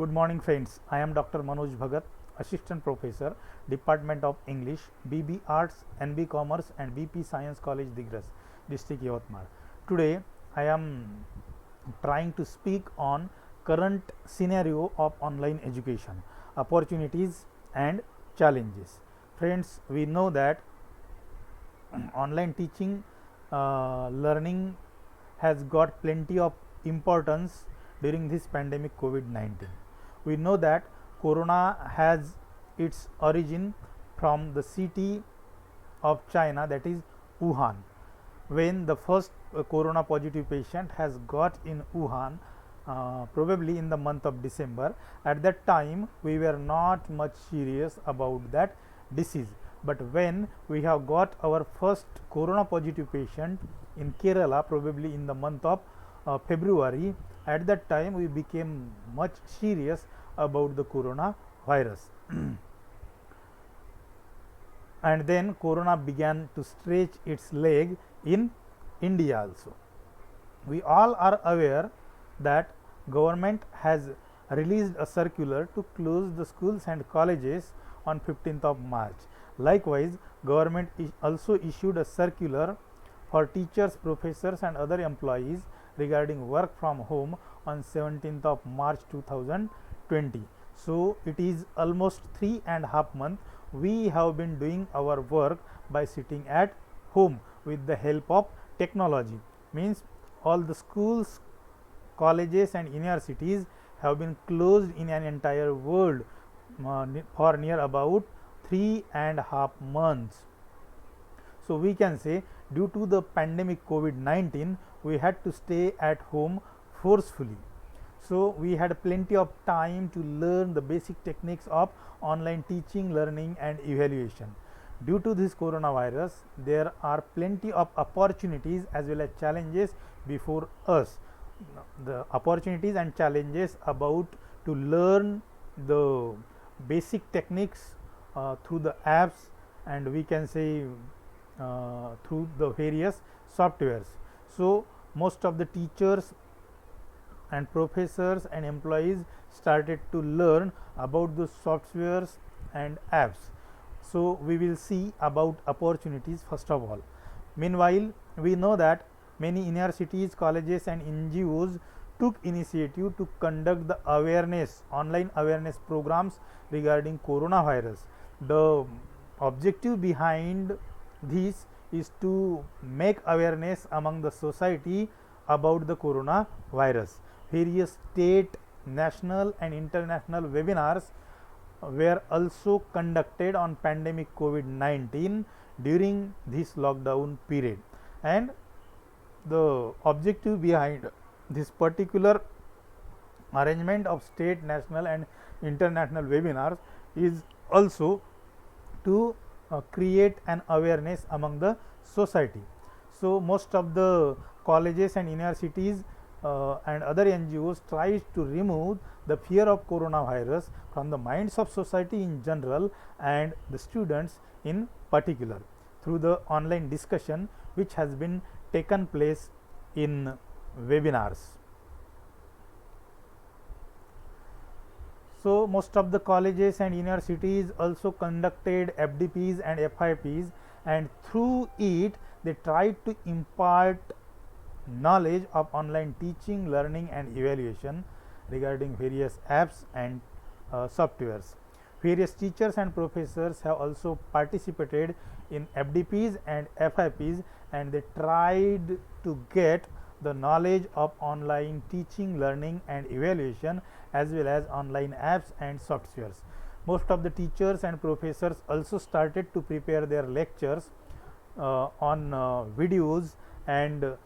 Good morning friends, I am Dr. Manoj Bhagat, Assistant Professor, Department of English, BB Arts, NB Commerce and BP Science College Digras, District Yavatmal. Today I am trying to speak on current scenario of online education, opportunities and challenges. Friends, we know that online teaching learning has got plenty of importance during this pandemic COVID-19. We know that corona has its origin from the city of China, that is Wuhan. When the first corona positive patient has got in Wuhan, probably in the month of December, at that time we were not much serious about that disease. But when we have got our first corona positive patient in Kerala, probably in the month of February, at that time we became much serious about the corona virus. And then corona began to stretch its leg in India also. We all are aware that government has released a circular to close the schools and colleges on 15th of March. Likewise, government also issued a circular for teachers, professors and other employees regarding work from home on 17th of March 2020. So it is almost 3.5 months we have been doing our work by sitting at home with the help of technology. Means all the schools, colleges and universities have been closed in an entire world for near about 3.5 months. So we can say due to the pandemic COVID-19 we had to stay at home forcefully. So we had plenty of time to learn the basic techniques of online teaching, learning and evaluation. Due to this coronavirus, there are plenty of opportunities as well as challenges before us. The opportunities and challenges about to learn the basic techniques through the apps, and we can say through the various softwares. So most of the teachers and professors and employees started to learn about the softwares and apps. So we will see about opportunities first of all. Meanwhile, we know that many universities, colleges and NGOs took initiative to conduct the awareness, online awareness programs regarding coronavirus. The objective behind this is to make awareness among the society about the coronavirus. Various state, national and international webinars were also conducted on pandemic COVID-19 during this lockdown period, and the objective behind this particular arrangement of state, national and international webinars is also to create an awareness among the society. So most of the colleges and universities and other NGOs tries to remove the fear of coronavirus from the minds of society in general and the students in particular through the online discussion which has been taken place in webinars. So most of the colleges and universities also conducted FDPs and FIPs, and through it they tried to impart knowledge of online teaching, learning and evaluation regarding various apps and softwares. Various teachers and professors have also participated in FDPs and FIPs, and they tried to get the knowledge of online teaching, learning and evaluation as well as online apps and softwares. Most of the teachers and professors also started to prepare their lectures on videos, and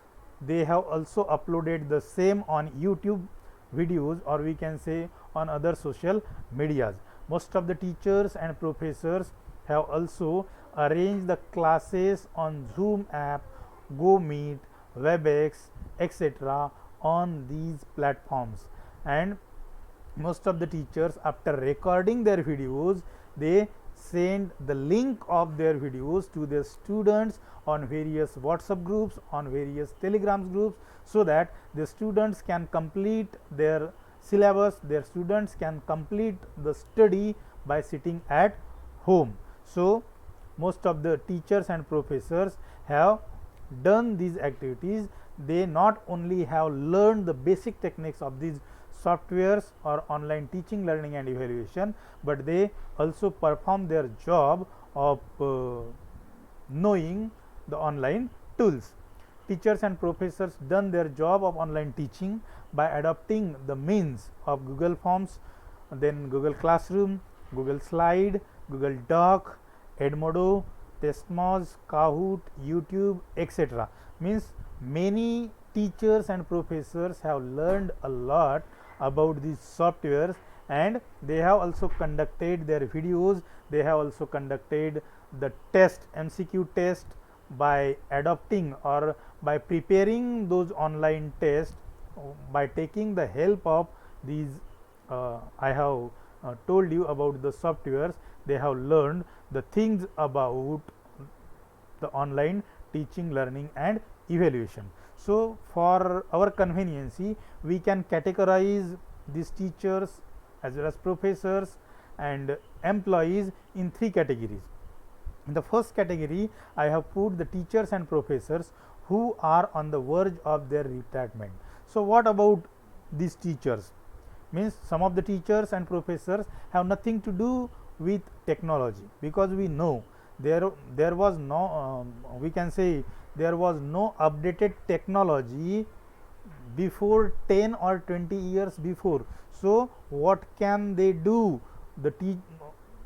they have also uploaded the same on YouTube videos, or we can say on other social medias. Most of the teachers and professors have also arranged the classes on Zoom app, Go Meet, WebEx, etc. on these platforms, and most of the teachers, after recording their videos, they send the link of their videos to their students on various WhatsApp groups, on various Telegram groups, so that the students can complete their syllabus, their students can complete the study by sitting at home. So, most of the teachers and professors have done these activities. They not only have learned the basic techniques of these softwares or online teaching, learning and evaluation, but they also perform their job of knowing the online tools. Teachers and professors done their job of online teaching by adopting the means of Google Forms, then Google Classroom, Google Slide, Google Doc, Edmodo, Testmoz, Kahoot, YouTube, etc. Means many teachers and professors have learned a lot about these softwares, and they have also conducted their videos. They have also conducted the test, MCQ test, by adopting or by preparing those online tests, by taking the help of these I have told you about the softwares. They have learned the things about the online teaching, learning and evaluation. So, for our conveniency, we can categorize these teachers as well as professors and employees in three categories. In the first category, I have put the teachers and professors who are on the verge of their retirement. So, what about these teachers? Means some of the teachers and professors have nothing to do with technology, because we know there was no we can say there was no updated technology before 10 or 20 years before. So, what can they do?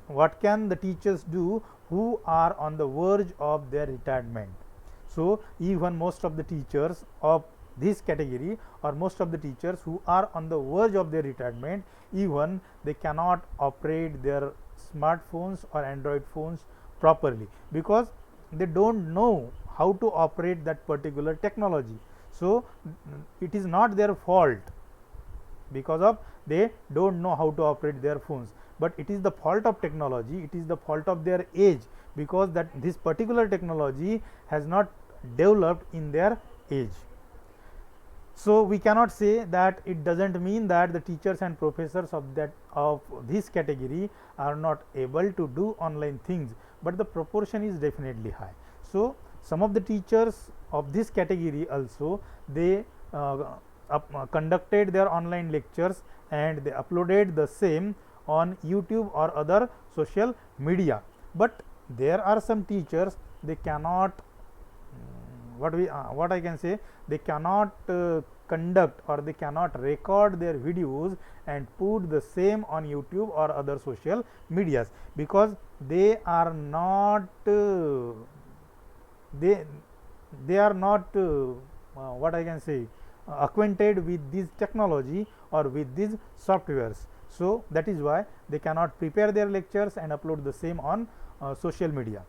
What can the teachers do who are on the verge of their retirement? So, even most of the teachers of this category, or most of the teachers who are on the verge of their retirement, even they cannot operate their smartphones or Android phones properly, because they don't know how to operate that particular technology. So, it is not their fault because of they don't know how to operate their phones, but it is the fault of technology, it is the fault of their age, because that this particular technology has not developed in their age. So, we cannot say that it does not mean that the teachers and professors of this category are not able to do online things, but the proportion is definitely high. So, some of the teachers of this category also, they conducted their online lectures and they uploaded the same on YouTube or other social media, but there are some teachers, they cannot what I can say, they cannot conduct or they cannot record their videos and put the same on YouTube or other social medias, because they are not they are not what I can say acquainted with this technology or with these softwares. So, that is why they cannot prepare their lectures and upload the same on social media.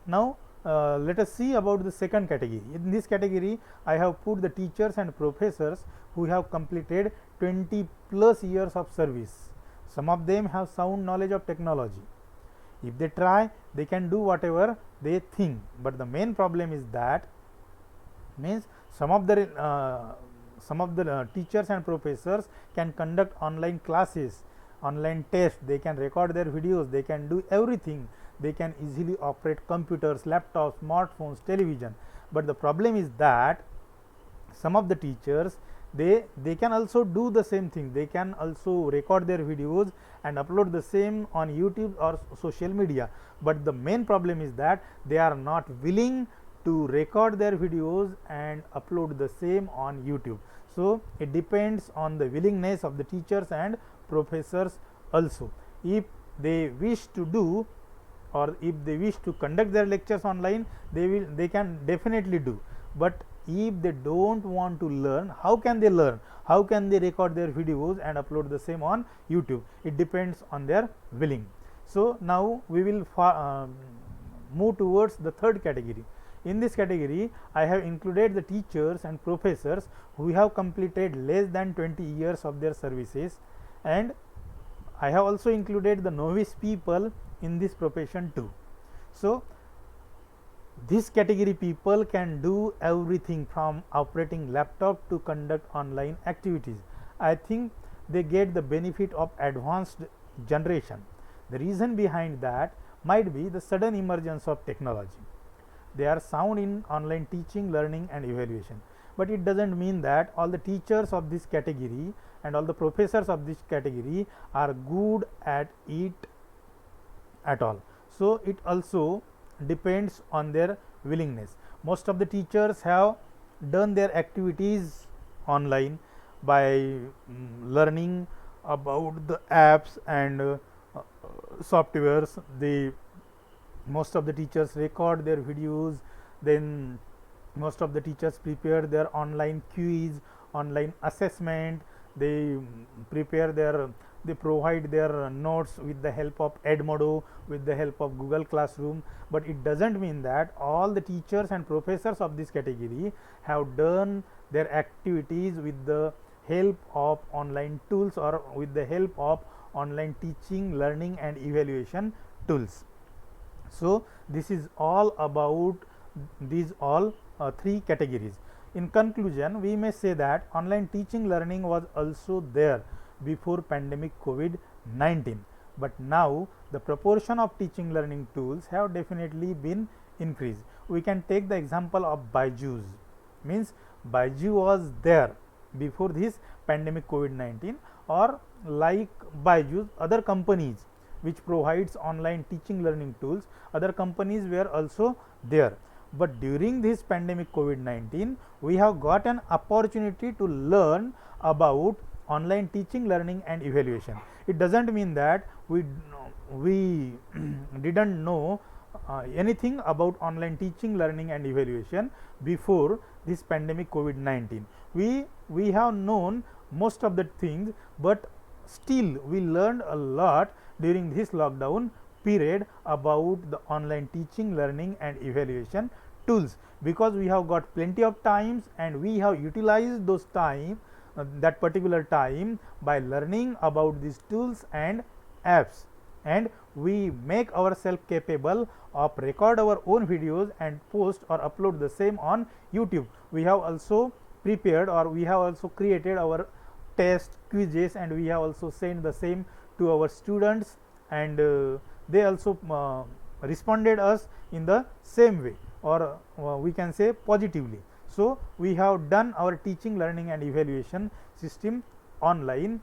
Now, let us see about the second category. In this category, I have put the teachers and professors who have completed 20 plus years of service. Some of them have sound knowledge of technology. If they try, they can do whatever they think, but the main problem is that means some of the teachers and professors can conduct online classes, online tests, they can record their videos, they can do everything, they can easily operate computers, laptops, smartphones, television, but the problem is that some of the teachers, they can also do the same thing, they can also record their videos and upload the same on YouTube or social media, but the main problem is that they are not willing to record their videos and upload the same on YouTube. So, it depends on the willingness of the teachers and professors also. If they wish to do, or if they wish to conduct their lectures online, they can definitely do, but if they don't want to learn, how can they learn? How can they record their videos and upload the same on YouTube? It depends on their willing. So, now we will move towards the third category. In this category, I have included the teachers and professors who have completed less than 20 years of their services, and I have also included the novice people in this profession too. So, this category people can do everything from operating laptop to conduct online activities. I think they get the benefit of advanced generation. The reason behind that might be the sudden emergence of technology. They are sound in online teaching, learning and evaluation, but it doesn't mean that all the teachers of this category and all the professors of this category are good at it at all. So it also depends on their willingness. Most of the teachers have done their activities online by learning about the apps and softwares. The most of the teachers record their videos, then most of the teachers prepare their online quiz, online assessment, they prepare their, they provide their notes with the help of Edmodo, with the help of Google Classroom. But it doesn't mean that all the teachers and professors of this category have done their activities with the help of online tools or with the help of online teaching, learning and evaluation tools. So this is all about these all three categories. In conclusion, we may say that online teaching learning was also there before pandemic COVID-19, but now the proportion of teaching learning tools have definitely been increased. We can take the example of Byju's, means Byju was there before this pandemic COVID-19, or like Byju's other companies which provides online teaching learning tools, other companies were also there. But during this pandemic COVID-19, we have got an opportunity to learn about online teaching, learning and evaluation. It doesn't mean that we didn't know anything about online teaching, learning and evaluation before this pandemic COVID-19. We have known most of the things, but still we learned a lot during this lockdown period about the online teaching, learning and evaluation tools, because we have got plenty of times and we have utilized those time, that particular time, by learning about these tools and apps, and we make ourselves capable of record our own videos and post or upload the same on YouTube. We have also prepared, or we have also created our test quizzes, and we have also sent the same to our students, and they also responded us in the same way, or we can say positively. So we have done our teaching, learning and evaluation system online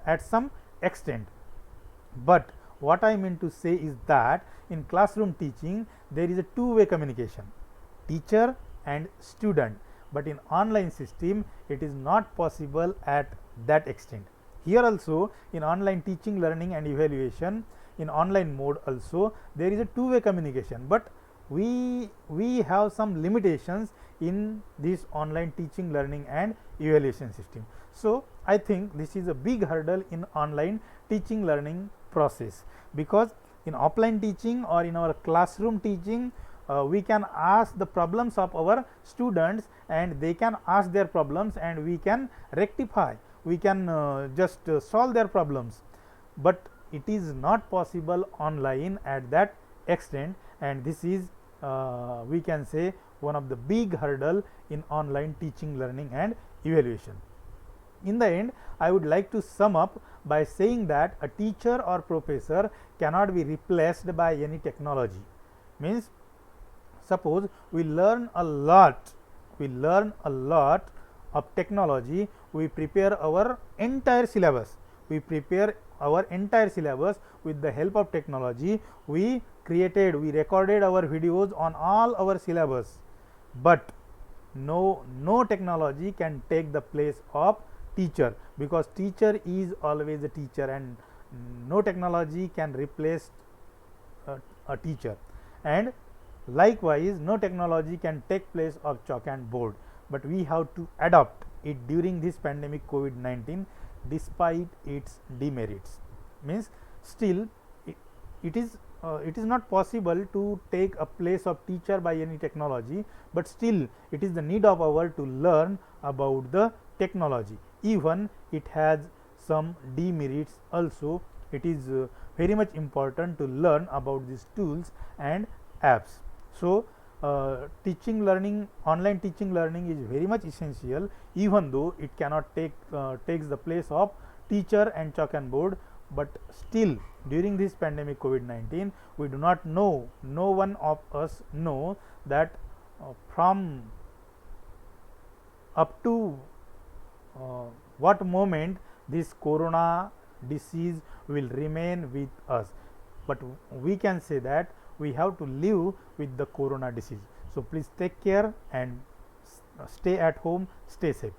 at some extent. But what I mean to say is that in classroom teaching there is a two-way communication, teacher and student, but in online system it is not possible at that extent. Here also in online teaching, learning and evaluation, in online mode also there is a two-way communication, but we have some limitations in this online teaching, learning and evaluation system. So I think this is a big hurdle in online teaching, learning process, because in offline teaching or in our classroom teaching we can ask the problems of our students and they can ask their problems and we can rectify, we can just solve their problems, but it is not possible online at that extent, and this is we can say one of the big hurdle in online teaching, learning and evaluation. In the end, I would like to sum up by saying that a teacher or professor cannot be replaced by any technology. Means suppose we learn a lot of technology, we prepare our entire syllabus, with the help of technology, we recorded our videos on all our syllabus, but no technology can take the place of teacher, because teacher is always a teacher and no technology can replace a teacher, and likewise no technology can take place of chalk and board, but we have to adopt it during this pandemic COVID-19 despite its demerits. Means still it is not possible to take a place of teacher by any technology, but still it is the need of our to learn about the technology, even it has some demerits also. It is very much important to learn about these tools and apps. So teaching, learning, online teaching, learning is very much essential, even though it cannot takes the place of teacher and chalk and board, but still during this pandemic COVID-19 we do not know, no one of us know that from up to what moment this corona disease will remain with us, but we can say that we have to live with the corona disease. So please take care and stay at home, stay safe.